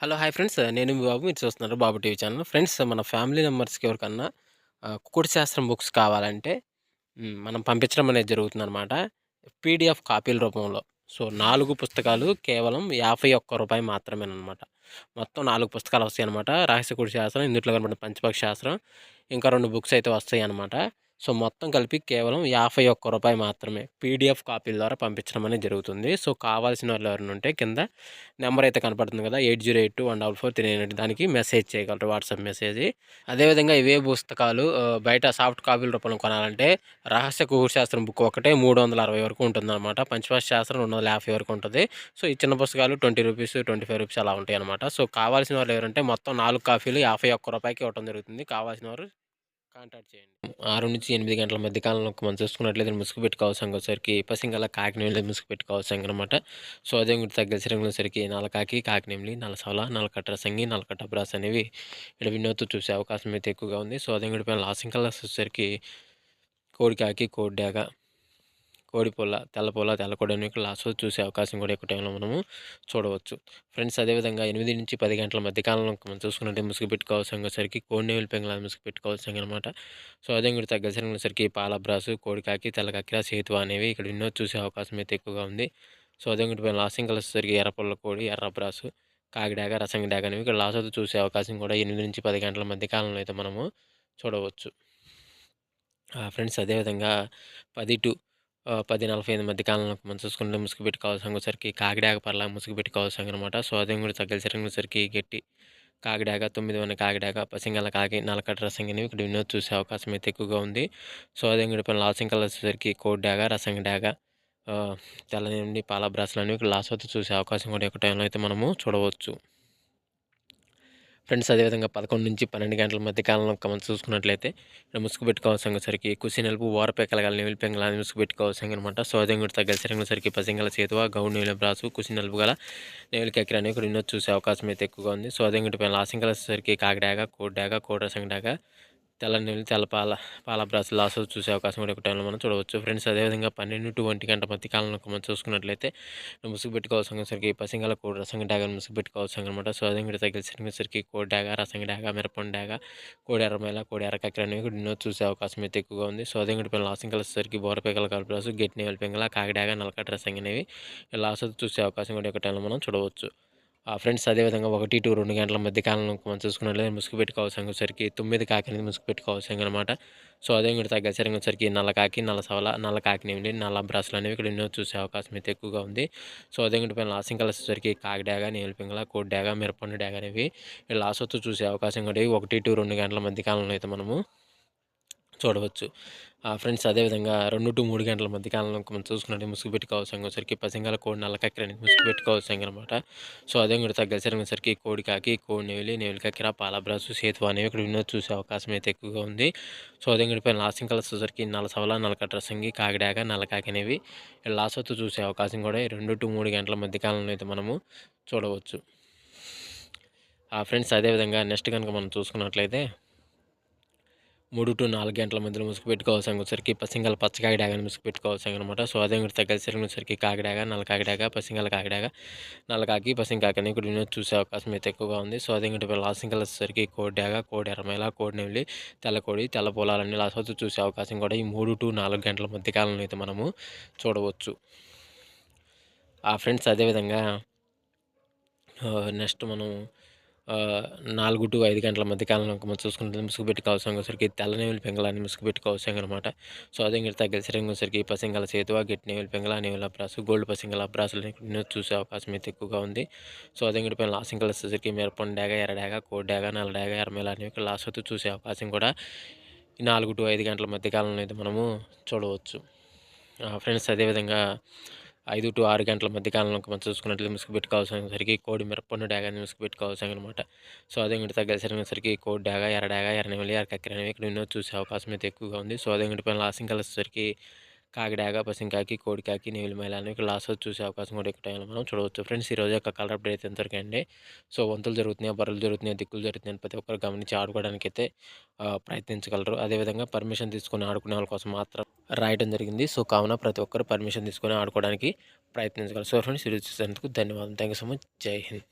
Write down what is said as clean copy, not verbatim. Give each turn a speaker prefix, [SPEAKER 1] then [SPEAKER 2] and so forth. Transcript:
[SPEAKER 1] Hello! Hi friends. నేను మీ బాబు. మీరు చూస్తున్నారు బాబు టీవీ ఛానల్. ఫ్రెండ్స్ మన ఫ్యామిలీ మెంబర్స్‌కి ఎవరికన్నా కుకుడు శాస్త్రం బుక్స్ కావాలంటే మనం పంపించడం అనేది జరుగుతుందనమాట. పీడీఎఫ్ కాపీల రూపంలో. సో, 4 పుస్తకాలు కేవలం రూ. 51 మాత్రమేననమాట. మొత్తం 4 పుస్తకాలు వస్తాయనమాట. రహస్య కుడి శాస్త్రం, ఇందుట్లో కనపడిన పంచపక్ష శాస్త్రం, ఇంకా 2 బుక్స్ అయితే వస్తాయనమాట. సో, మొత్తం కలిపి కేవలం రూ. 51 మాత్రమే. పీడీఎఫ్ కాపీల ద్వారా పంపించడం అనేది జరుగుతుంది. సో, కావాల్సిన వాళ్ళు ఎవరైనా ఉంటే కింద నెంబర్ అయితే కనపడుతుంది కదా! 8082144398 దానికి మెసేజ్ చేయగలరు. WhatsApp message. అదేవిధంగా ఇవే పుస్తకాలు బయట సాఫ్ట్ కాపీల రూపంలో కొనాలంటే రహస్య కుకుడు శాస్త్రం బుక్ ఒకటే 360 వరకు ఉంటుందన్నమాట. పంచభాష శాస్త్రం 250 వరకు ఉంటది. సో, ఈ చిన్న పుస్తకాలు రూ. 20, రూ. 25 అలా ఉంటాయన్నమాట. సో, కావాల్సిన వాళ్ళు ఎవరంటే మొత్తం 4 కాపీలు రూ. 51కి ఇవ్వటం జరుగుతుంది. కావాల్సిన వారు కాంటాక్ట్ చేయండి. 6-8 గంటల మధ్య కాలంలో మనం చూసుకున్నట్లయితే ముసుగుపెట్టి కవసంగి వచ్చేసరికి పసింగల కాకినేమిలి ముసుగుపెట్టి కవసంగి అనమాట. సో, అదే ఇంకోటి తగ్గ సిరంగులసరికి నల్లకాకి, కాకినేమిలి, నల్లసవల, నల్లకట్ట సంగి, నల్లకట్ట బ్రాస్ అనేవి ఇక్కడ వినోద్తో చూసే అవకాశం అయితే ఎక్కువగా ఉంది. సో, అదే ఇంకోటి పైన లాసింగ్ కలర్స్ వచ్చేసరికి కోడికాకి, కోడిడాగ, కోడిపుల్ల, తెల్లపుల్ల, తెల్లకోడి అనేవి లాస్ట్‌లో చూసే అవకాశం కూడా ఎక్కువ టైంలో మనము చూడవచ్చు. ఫ్రెండ్స్ అదేవిధంగా 8-10 గంటల మధ్య కాలంలో మనం చూసుకున్నట్టే ముసుగుపెట్టి కవసంగోసరికి కోడినెమిలి పెంగళ ముసుగుపెట్టి కవసంగనమాట. సో, అదే ఇంకోటి తగ్గసరికి పాలబ్రాసు, కోడికాకి, తెల్లకక్కిర, సేతువ అనేవి ఇక్కడ వినోద్ చూసే అవకాశం అయితే ఎక్కువగా ఉంది. సో, అదే ఇంకోటి పైన లాసింగ్ కలర్స్ వచ్చేసరికి ఎర్రపుల్ల కోడి, ఎర్రబ్రాసు, కాకిడాగ, రసంగి డాగ అనేవి ఇక్కడ లాస్ట్‌లో చూసే అవకాశం కూడా 8-10 గంటల మధ్య కాలంలో అయితే మనము చూడవచ్చు. ఫ్రెండ్స్ అదేవిధంగా 10-10:45 మధ్య కాలంలో మనం చూసుకుంటే ముసుగుపెట్టి కవసంగోసరికి కాకిడాగ పర్లా ముసుగుపెట్టి కవసంగనమాట. సో, అదే కూడా తగ్గలిసరికి గట్టి కాకిడాగ, 9 కాకిడాగ, పసింగల కాకి, నల్లకట్ట రసంగి అనేవి ఇక్కడ వినోద్ చూసే అవకాశం అయితే ఎక్కువగా ఉంది. సో, అదే కూడా పైన లాసింగ్ కలర్స్ వచ్చేసరికి కోడి డాగ, రసంగి డాగ, తెల్లనేమిలి, పాల బ్రాస్లు అనేవి ఇక్కడ లాస్ట్ వరకు చూసే అవకాశం కూడా ఎక్కువ టైంలో అయితే మనము చూడవచ్చు. ఫ్రెండ్స్ అదేవిధంగా 11-12 గంటల మధ్య కాలంలో మనం చూసుకున్నట్లయితే ముసుగుపెట్టి కవసంగోసరికి కుసి నలుపు ఓరపెక్కలగల నెమిలి పెంగళ ముసుగుపెట్టి కవసంగనమాట. సో, అదే కూడా తగ్గలిసరికి పసింగల చేతువ, గౌడు నెమిలి బ్రాసు, కుసి నలుపు గల నెమిలి కక్కిర అనేవి ఇక్కడ వినోద్ చూసే అవకాశం అయితే ఎక్కువగా ఉంది. సో, అదే ఇంకోటి పైన లాసింగ్ కలర్స్ వచ్చేసరికి కాకిడాగ, కోడిడాగ, కోడి రసంగి డాగ, తెల్ల నెమిలి, తెల్ల పాల బ్రాస్ లాస్ట్‌లో చూసే అవకాశం కూడా ఎక్కువ టైంలో మనం చూడవచ్చు. ఫ్రెండ్స్ అదేవిధంగా 12-1 గంట మధ్య కాలంలో మనం చూసుకున్నట్లయితే ముసుగుపెట్టి కవసంగోసరికి పసింగల కోడి రసంగి డాగ ముసుగుపెట్టి కవసంగనమాట. సో, అదే ఇంకోటి తగ్గలిసరికి కోడి డాగ, రసంగి డాగ, మిరపండు డాగ, కోడి ఎర్రమైల, కోడి ఎర్ర కక్కిర అనేవి ఇక్కడ వినోద్ చూసే అవకాశం అయితే ఎక్కువగా ఉంది. సో, అదే ఇంకోటి పైన లాసింగ్ కలర్స్ వచ్చేసరికి బోరపెక్కల కలబ్రాసు, గెట్టి నెమిలి పెంగళ, కాకిడాగ, నల్లకట్ట రసంగి అనేవి లాస్ట్‌లో చూసే అవకాశం కూడా ఎక్కువ టైంలో మనం చూడవచ్చు. ఫ్రెండ్స్ అదేవిధంగా 1-2 గంటల మధ్య కాలంలో మనం చూసుకున్నట్లయితే ముసుగుపెట్టి కవసంగోసరికి 9 కాకి అనేది ముసుగుపెట్టి కవసంగనమాట. సో, అదే ఇంకోటి తగ్గసరికి నల్లకాకి, నల్లసవల, నల్ల కాకినేమిలి, నల్ల బ్రాస్లు అనేవి ఇక్కడ వినోద్ చూసే అవకాశం అయితే ఎక్కువగా ఉంది. సో, అదే ఇంకోటి పైన లాసింగ్ కలర్స్ వచ్చేసరికి కాకిడాగ, నెమిలి పింగళ, కోడి డాగ, మిరపండు డాగ అనేవి లాస్ట్ వరకు చూసే అవకాశం కూడా 1-2 గంటల మధ్య కాలంలో అయితే మనము చూడవచ్చు. ఫ్రెండ్స్ అదేవిధంగా 2-3 గంటల మధ్య కాలంలో మనం చూసుకున్నట్టే ముసుగుపెట్టి కవసంగోసరికి పసింగల కోడి నల్ల కక్కిర అనేది ముసుగుపెట్టి కవసంగనమాట. సో, అదే కూడా తగ్గసరికి కోడి కాకి, కోడి నెమిలి, నెమిలి కక్కిర, పాలబ్రాసు, సేతువ అనేవి ఇక్కడ వినోద్ చూసే అవకాశం అయితే ఎక్కువగా ఉంది. సో, అదే కూడా పైన లాస్టింగ్ కలర్స్ వచ్చేసరికి నల్ల సవల, నల్లకట్ట రసంగి, కాకిడాగ, నల్లకాకి అనేవి లాస్ట్ వరకు చూసే అవకాశం కూడా 2-3 గంటల మధ్య కాలంలో అయితే మనము చూడవచ్చు. ఫ్రెండ్స్ అదేవిధంగా నెక్స్ట్ కనుక మనం చూసుకున్నట్లయితే 3-4 గంటల మధ్యలో ముసుగుపెట్టి కవసంగోసరికి పసింగల పచ్చకాకి డాగని ముసుగుపెట్టి కవసంగనమాట. సో, అదే కూడా తగ్గలిసరికి కాకిడాగ, నల్ల కాకిడాగ, పసింగల కాకిడాగ, నల్లకాకి, పసింకాకి అని ఇక్కడ వినోద్ చూసే అవకాశం అయితే ఎక్కువగా ఉంది. సో, అదే ఇంకోటి లాసింగ్ కలర్స్ వచ్చేసరికి కోడి డాగ, కోడి ఎర్రమైల, కోడి నెమిలి, తెల్లకోడి, తెల్ల పొలాలన్నీ లాస్ట్ వరకు చూసే అవకాశం కూడా ఈ 3-4 గంటల మధ్య కాలంలో అయితే మనము చూడవచ్చు. ఫ్రెండ్స్ అదేవిధంగా నెక్స్ట్ మనం 4-5 గంటల మధ్య కాలంలో మనం చూసుకుంటే ముసుగుపెట్టి కవసంగోసరికి తెల్ల నెమిలి పెంగళాన్ని ముసుగుపెట్టి కవసంగనమాట. సో, అదే ఇంకోటి తగ్గలిసరికి పసింగల చేతువ, గెట్టి నెమిలి పెంగళ, నెమిలి అబ్రాసు, గోల్డ్ పసింగల అబ్రాసులని వినోద్ చూసే అవకాశం అయితే ఎక్కువగా ఉంది. సో, అదే ఇంకోటి పైన లాసింగ్ కలర్స్ వచ్చేసరికి మిరపండు డాగ, ఎర్ర డాగ, కోడి డాగ, నల్ల డాగ, ఎర్రమైల అనేవి లాస్ట్ వరకు చూసే అవకాశం కూడా ఈ 4-5 గంటల మధ్య కాలంలో అయితే మనము చూడవచ్చు. ఫ్రెండ్స్ అదేవిధంగా 5-6 గంటల మధ్య కాలంలో మనం చూసుకున్నట్లయితే ముసుగుపెట్టి కవసంగోసరికి కోడి మిరపండు డాగని ముసుగుపెట్టి కవసంగనమాట. సో, అదే ఇంకోటి తగ్గలిసరికి కోడి డాగ, ఎర్ర నెమిలి, ఎర్ర కక్కిర అనేవి ఇక్కడ వినోద్ చూసే అవకాశం అయితే ఎక్కువగా ఉంది. సో, అదే ఇంకోటి పైన లాసింగ్ కలర్స్ వచ్చేసరికి కాకిడాగ, పసింకాకి, కోడికాకి, నెమిలి మైల అనేవి ఇక్కడ లాస్ట్ వరకు చూసే అవకాశం కూడా ఎక్కువ టైంలో మనం చూడవచ్చు. ఫ్రెండ్స్ ఈరోజు యొక్క కలర్ అప్డేట్ అయితే ఇంతవరకే అండి. సో, వంతులు జరుగుతున్నాయా, బర్రెలు జరుగుతున్నాయా, దిక్కులు జరుగుతున్నాయని ప్రతి ఒక్కరు గమనించి ఆడుకోవడానికైతే ప్రయత్నించగలరు. అదేవిధంగా పర్మిషన్ తీసుకొని ఆడుకునే వాళ్ళ కోసం మాత్రం రాయడం జరిగింది. సో, కావున ప్రతి ఒక్కరు పర్మిషన్ తీసుకొని ఆడుకోవడానికి ప్రయత్నించగలరు. సో, ఫ్రెండ్స్ ఈరోజు చూసినందుకు ధన్యవాదాలు. Thank you so much. జై హింద్.